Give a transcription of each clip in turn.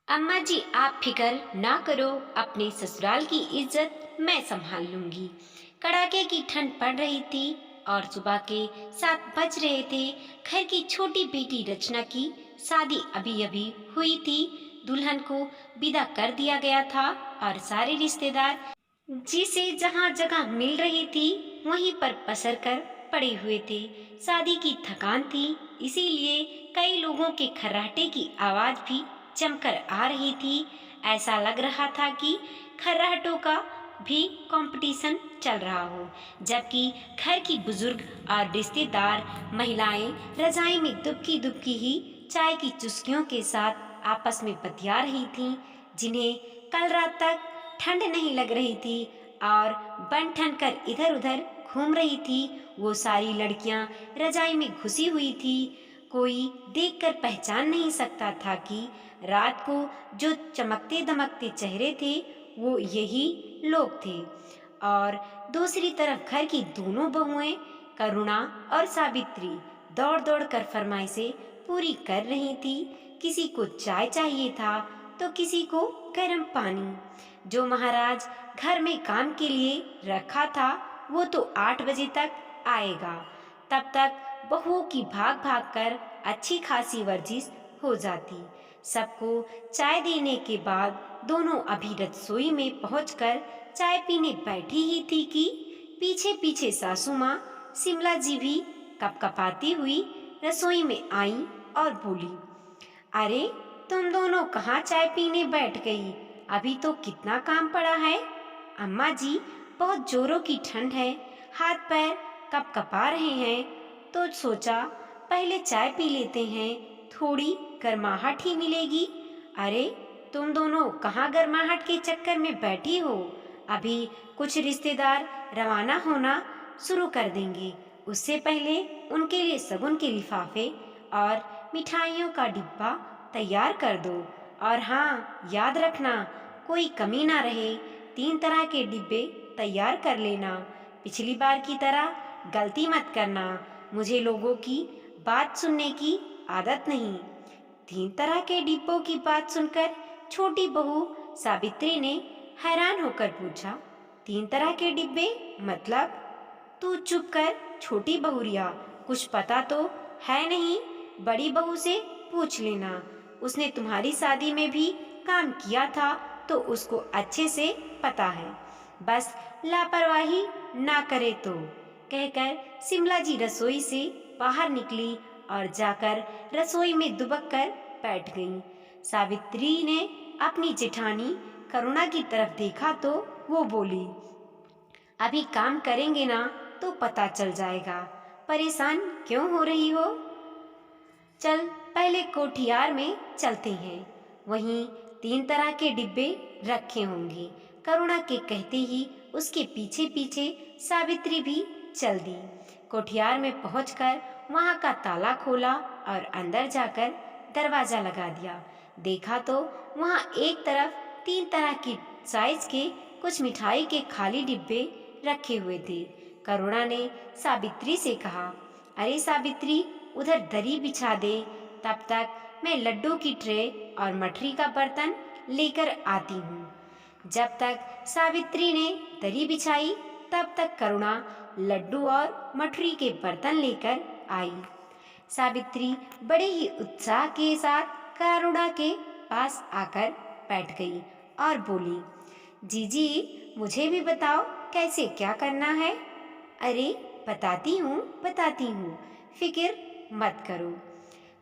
अम्मा जी आप फिक्र ना करो, अपने ससुराल की इज्जत मैं संभाल लूंगी। कड़ाके की ठंड पड़ रही थी और सुबह के 7 बज रहे थे। घर की छोटी बेटी रचना की शादी अभी अभी हुई थी। दुल्हन को विदा कर दिया गया था और सारे रिश्तेदार जिसे जहाँ जगह मिल रही थी वहीं पर पसर कर पड़े हुए थे। शादी की थकान थी, इसीलिए कई लोगों के खर्राटे की आवाज भी जमकर आ रही थी। ऐसा लग रहा था कि खर्राटों का भी कंपटीशन चल रहा हो, जबकि घर की बुजुर्ग और रिश्तेदार महिलाएं रजाई में दुबकी दुबकी ही चाय की चुस्कियों के साथ आपस में बतिया रही थीं, जिन्हें कल रात तक ठंड नहीं लग रही थी और बन ठन कर इधर उधर घूम रही थी। वो सारी लड़कियां रजाई में घुसी हुई थी। कोई देखकर पहचान नहीं सकता था कि रात को जो चमकते दमकते चेहरे थे वो यही लोग थे। और दूसरी तरफ घर की दोनों बहुएं करुणा और सावित्री दौड़ दौड़ कर फरमाइशें पूरी कर रही थी। किसी को चाय चाहिए था तो किसी को गर्म पानी। जो महाराज घर में काम के लिए रखा था वो तो 8 बजे तक आएगा। तब तक बहुओं की भाग भाग कर अच्छी खासी वर्जिश हो जाती। सबको चाय देने के बाद दोनों अभी रसोई में पहुंचकर चाय पीने बैठी ही थी कि पीछे पीछे सासू माँ शिमला जी भी कपकपाती हुई रसोई में आई और बोली, अरे तुम दोनों कहाँ चाय पीने बैठ गई? अभी तो कितना काम पड़ा है। अम्मा जी, बहुत जोरों की ठंड है, हाथ पैर कपकपा रहे हैं, तो सोचा पहले चाय पी लेते हैं, थोड़ी गर्माहट ही मिलेगी। अरे तुम दोनों कहाँ गर्माहट के चक्कर में बैठी हो? अभी कुछ रिश्तेदार रवाना होना शुरू कर देंगे, उससे पहले उनके लिए सगुन के लिफाफे और मिठाइयों का डिब्बा तैयार कर दो। और हाँ, याद रखना कोई कमी ना रहे। 3 तरह के डिब्बे तैयार कर लेना। पिछली बार की तरह गलती मत करना। मुझे लोगों की बात सुनने की आदत नहीं। 3 तरह के डिब्बों की बात सुनकर छोटी बहू सावित्री ने हैरान होकर पूछा, 3 तरह के डिब्बे मतलब? तू चुप कर छोटी बहुरिया, कुछ पता तो है नहीं? बड़ी बहू से पूछ लेना, उसने तुम्हारी शादी में भी काम किया था तो उसको अच्छे से पता है। बस लापरवाही ना करे तो, कहकर शिमला जी रसोई से बाहर निकली और जाकर रसोई में दुबक कर बैठ गईं। सावित्री ने अपनी जेठानी करुणा की तरफ देखा तो वो बोली, अभी काम करेंगे ना तो पता चल जाएगा, परेशान क्यों हो रही हो? चल पहले कोठियार में चलते हैं, वहीं 3 तरह के डिब्बे रखे होंगे। करुणा के कहते ही उसके पीछे पीछे सावित्री भी चल दी। कोठियार में पहुंचकर वहां का ताला खोला और अंदर जाकर दरवाजा लगा दिया। देखा तो वहां एक तरफ 3 तरह की साइज के कुछ मिठाई के खाली डिब्बे रखे हुए थे। करुणा ने सावित्री से कहा, अरे सावित्री, उधर दरी बिछा दे, तब तक मैं लड्डू की ट्रे और मठरी का बर्तन लेकर आती हूँ। जब तक सावित्री ने दरी बिछाई तब तक करुणा लड्डू और मठरी के बर्तन लेकर आई। सावित्री बड़े ही उत्साह के साथ करुणा के पास आकर बैठ गई और बोली, जीजी मुझे भी बताओ कैसे क्या करना है। अरे बताती हूँ, फिक्र मत करो।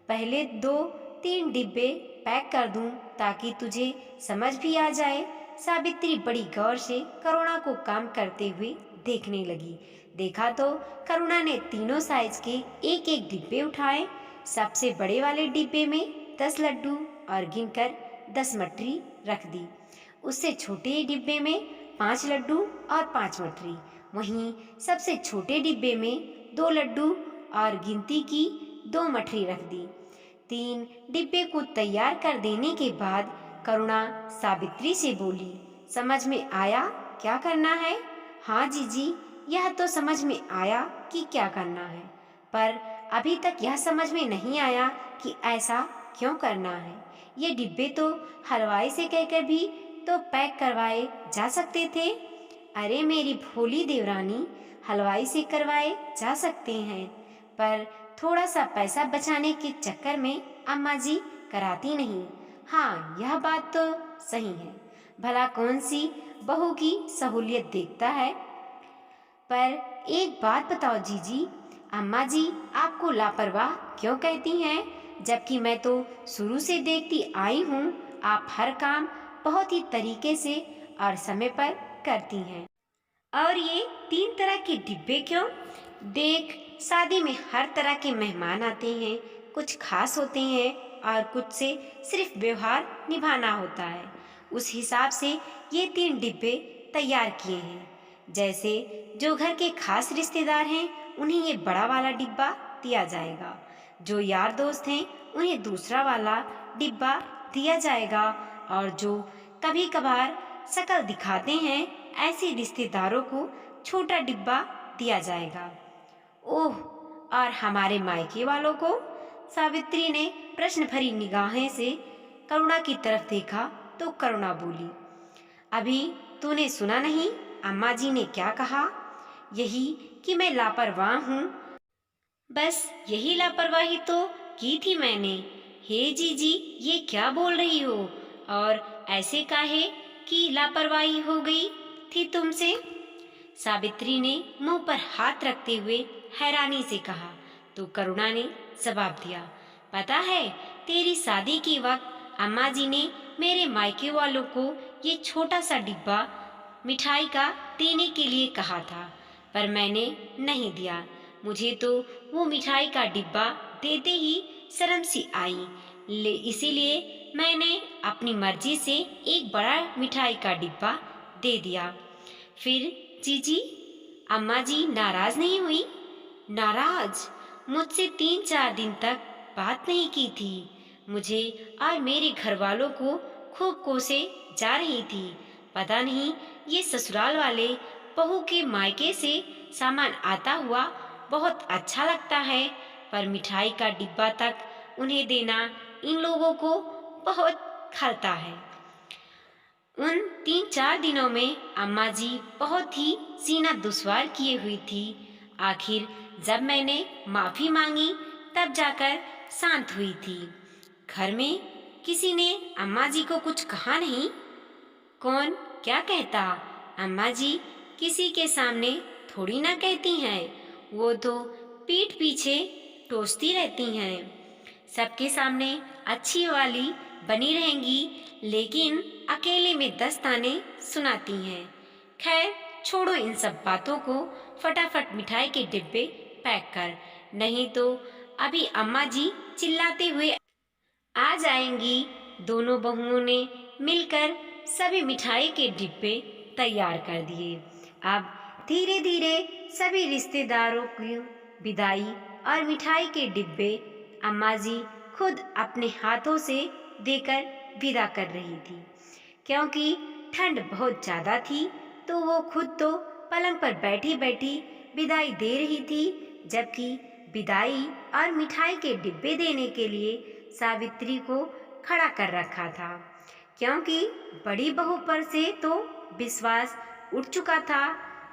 पहले 2-3 डिब्बे पैक कर दूं ताकि तुझे समझ भी आ जाए। सावित्री बड़ी गौर से करुणा को काम करते हुए देखने लगी। देखा तो करुणा ने तीनों साइज के एक एक डिब्बे उठाए। सबसे बड़े वाले डिब्बे में 10 लड्डू और गिनकर 10 मठरी रख दी। उससे छोटे डिब्बे में 5 लड्डू और 5 मठरी। वहीं सबसे छोटे डिब्बे में 2 लड्डू और गिनती की 2 मठरी रख दी। 3 डिब्बे को तैयार कर देने के बाद करुणा सावित्री से बोली, समझ में आया क्या करना है? हाँ जीजी, यह तो समझ में आया कि क्या करना है, पर अभी तक यह समझ में नहीं आया कि ऐसा क्यों करना है। ये डिब्बे तो हलवाई से कहकर भी तो पैक करवाए जा सकते थे। अरे मेरी भोली देवरानी, हलवाई से करवाए जा सकते हैं, पर थोड़ा सा पैसा बचाने के चक्कर में अम्मा जी कराती नहीं। हाँ, यह बात तो सही है। भला कौन सी बहू की सहूलियत देखता है। पर एक बात बताओ जीजी, अम्मा जी आपको लापरवाह क्यों कहती हैं, जबकि मैं तो शुरू से देखती आई हूँ आप हर काम बहुत ही तरीके से और समय पर करती हैं। और ये 3 तरह के डिब्बे क्यों? देख, शादी में हर तरह के मेहमान आते हैं, कुछ खास होते हैं और कुछ से सिर्फ व्यवहार निभाना होता है। उस हिसाब से ये 3 डिब्बे तैयार किए हैं। जैसे जो घर के खास रिश्तेदार हैं उन्हें ये बड़ा वाला डिब्बा दिया जाएगा, जो यार दोस्त हैं उन्हें दूसरा वाला डिब्बा दिया जाएगा, और जो कभी कभार शक्ल दिखाते हैं ऐसे रिश्तेदारों को छोटा डिब्बा दिया जाएगा। ओह, और हमारे मायके वालों को? सावित्री ने प्रश्न भरी निगाहें से करुणा की तरफ देखा तो करुणा बोली, अभी तूने सुना नहीं अम्मा जी ने क्या कहा? यही कि मैं लापरवाह हूँ। बस यही लापरवाही तो की थी मैंने। हे जीजी, ये क्या बोल रही हो? और ऐसे काहे कि लापरवाही हो गई थी तुमसे? सावित्री ने मुंह पर हाथ रखते हुए हैरानी से कहा। तो करुणा ने जवाब दिया, पता है, तेरी शादी के वक्त अम्मा जी ने मेरे मायके वालों को ये छोटा सा डिब्बा मिठाई का देने के लिए कहा था, पर मैंने नहीं दिया। मुझे तो वो मिठाई का डिब्बा देते ही शर्म सी आई, इसीलिए मैंने अपनी मर्जी से एक बड़ा मिठाई का डिब्बा दे दिया। फिर जीजी, अम्मा जी नाराज नहीं हुई? नाराज? मुझसे 3-4 दिन तक बात नहीं की थी। मुझे और मेरे घर वालों को खूब कोसे जा रही थी। पता नहीं ये ससुराल वाले बहू के मायके से सामान आता हुआ बहुत अच्छा लगता है, पर मिठाई का डिब्बा तक उन्हें देना इन लोगों को बहुत खलता है। उन 3-4 दिनों में अम्मा जी बहुत ही सीना दुश्वार किए हुई थी। आखिर जब मैंने माफी मांगी तब जाकर शांत हुई थी। घर में किसी ने अम्मा जी को कुछ कहा नहीं? कौन क्या कहता? अम्मा जी किसी के सामने थोड़ी ना कहती हैं, वो तो पीठ पीछे टोसती रहती हैं। सबके सामने अच्छी वाली बनी रहेंगी, लेकिन अकेले में 10 ताने सुनाती हैं। खैर छोड़ो इन सब बातों को, फटाफट मिठाई के डिब्बे पैक कर, नहीं तो अभी अम्मा जी चिल्लाते हुए आ जाएंगी। दोनों बहुओं ने मिलकर सभी मिठाई के डिब्बे तैयार कर दिए। अब धीरे धीरे सभी रिश्तेदारों की विदाई और मिठाई के डिब्बे अम्मा जी खुद अपने हाथों से देकर विदा कर रही थी। क्योंकि ठंड बहुत ज़्यादा थी तो वो खुद तो पलंग पर बैठी बैठी विदाई दे रही थी, जबकि विदाई और मिठाई के डिब्बे देने के लिए सावित्री को खड़ा कर रखा था। क्योंकि बड़ी बहू पर से तो विश्वास उठ चुका था।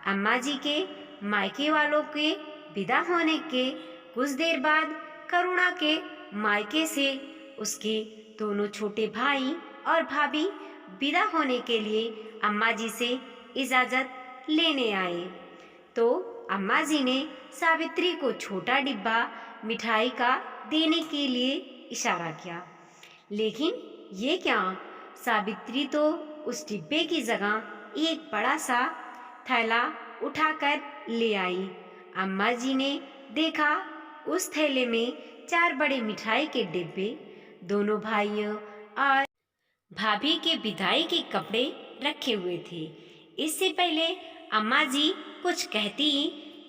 अम्मा जी के मायके वालों के विदा होने के कुछ देर बाद करुणा के मायके से उसके दोनों छोटे भाई और भाभी विदा होने के लिए अम्मा जी से इजाज़त लेने आए। तो अम्मा जी ने सावित्री को छोटा डिब्बा मिठाई का देने के लिए इशारा किया, लेकिन ये क्या, सावित्री तो उस डिब्बे की जगह एक बड़ा सा थैला उठाकर ले आई। अम्मा जी ने देखा उस थैले में 4 बड़े मिठाई के डिब्बे, दोनों भाइयों और भाभी के विदाई के कपड़े रखे हुए थे। इससे पहले अम्मा जी कुछ कहती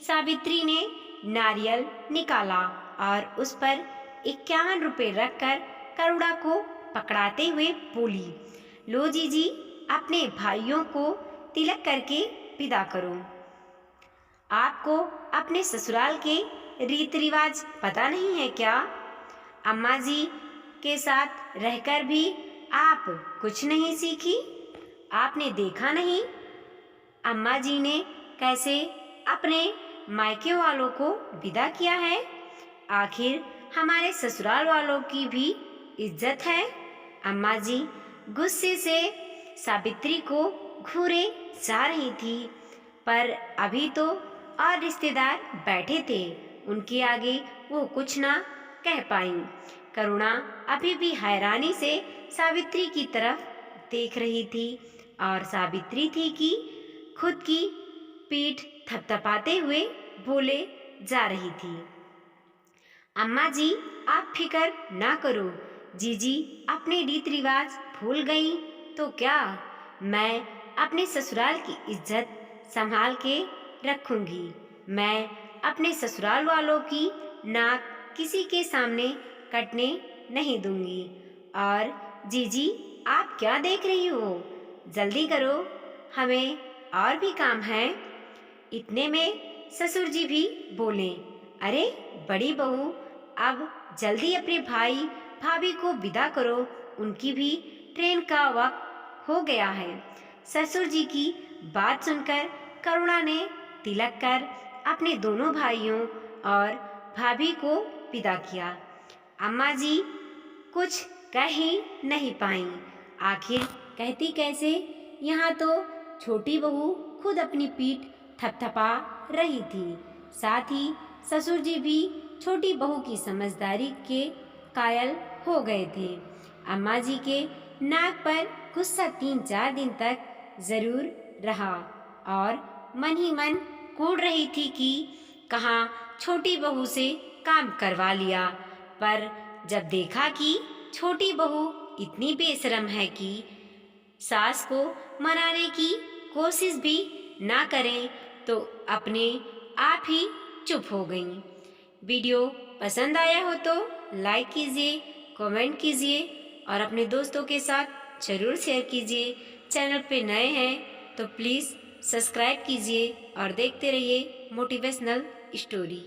सावित्री ने नारियल निकाला और उस पर 51 रुपए रखकर करुणा को पकड़ाते हुए बोली, लो जीजी, अपने भाइयों को तिलक करके विदा करो। आपको अपने ससुराल के रीति रिवाज पता नहीं है क्या? अम्मा जी के साथ रहकर भी आप कुछ नहीं सीखी? आपने देखा नहीं अम्मा जी ने कैसे अपने मायके वालों को विदा किया है? आखिर हमारे ससुराल वालों की भी इज्जत है। अम्मा जी गुस्से से सावित्री को घूरे जा रही थी, पर अभी तो और रिश्तेदार बैठे थे, उनके आगे वो कुछ ना कह पाई। करुणा अभी भी हैरानी से सावित्री की तरफ देख रही थी और सावित्री थी कि खुद की पीठ थपथपाते हुए बोले जा रही थी। अम्मा जी आप फिक्र ना करो, जीजी अपने रीत रिवाज भूल गई तो क्या, मैं अपने ससुराल की इज्जत संभाल के रखूंगी। मैं अपने ससुराल वालों की नाक किसी के सामने कटने नहीं दूंगी। और जीजी आप क्या देख रही हो, जल्दी करो, हमें और भी काम है। इतने में ससुर जी भी बोले, अरे बड़ी बहू अब जल्दी अपने भाई भाभी को विदा करो, उनकी भी ट्रेन का वक्त हो गया है। ससुर जी की बात सुनकर करुणा ने तिलक कर अपने दोनों भाइयों और भाभी को विदा किया। अम्मा जी कुछ कह ही नहीं पाई, आखिर कहती कैसे, यहाँ तो छोटी बहू खुद अपनी पीठ थपथपा रही थी। साथ ही ससुर जी भी छोटी बहू की समझदारी के कायल हो गए थे। अम्मा जी के नाक पर गुस्सा 3-4 दिन तक जरूर रहा और मन ही मन कूड़ रही थी कि कहाँ छोटी बहू से काम करवा लिया, पर जब देखा कि छोटी बहू इतनी बेशरम है कि सास को मनाने की कोशिश भी ना करें, तो अपने आप ही चुप हो गईं। वीडियो पसंद आया हो तो लाइक कीजिए, कमेंट कीजिए और अपने दोस्तों के साथ ज़रूर शेयर कीजिए। चैनल पे नए हैं तो प्लीज़ सब्सक्राइब कीजिए और देखते रहिए मोटिवेशनल स्टोरी।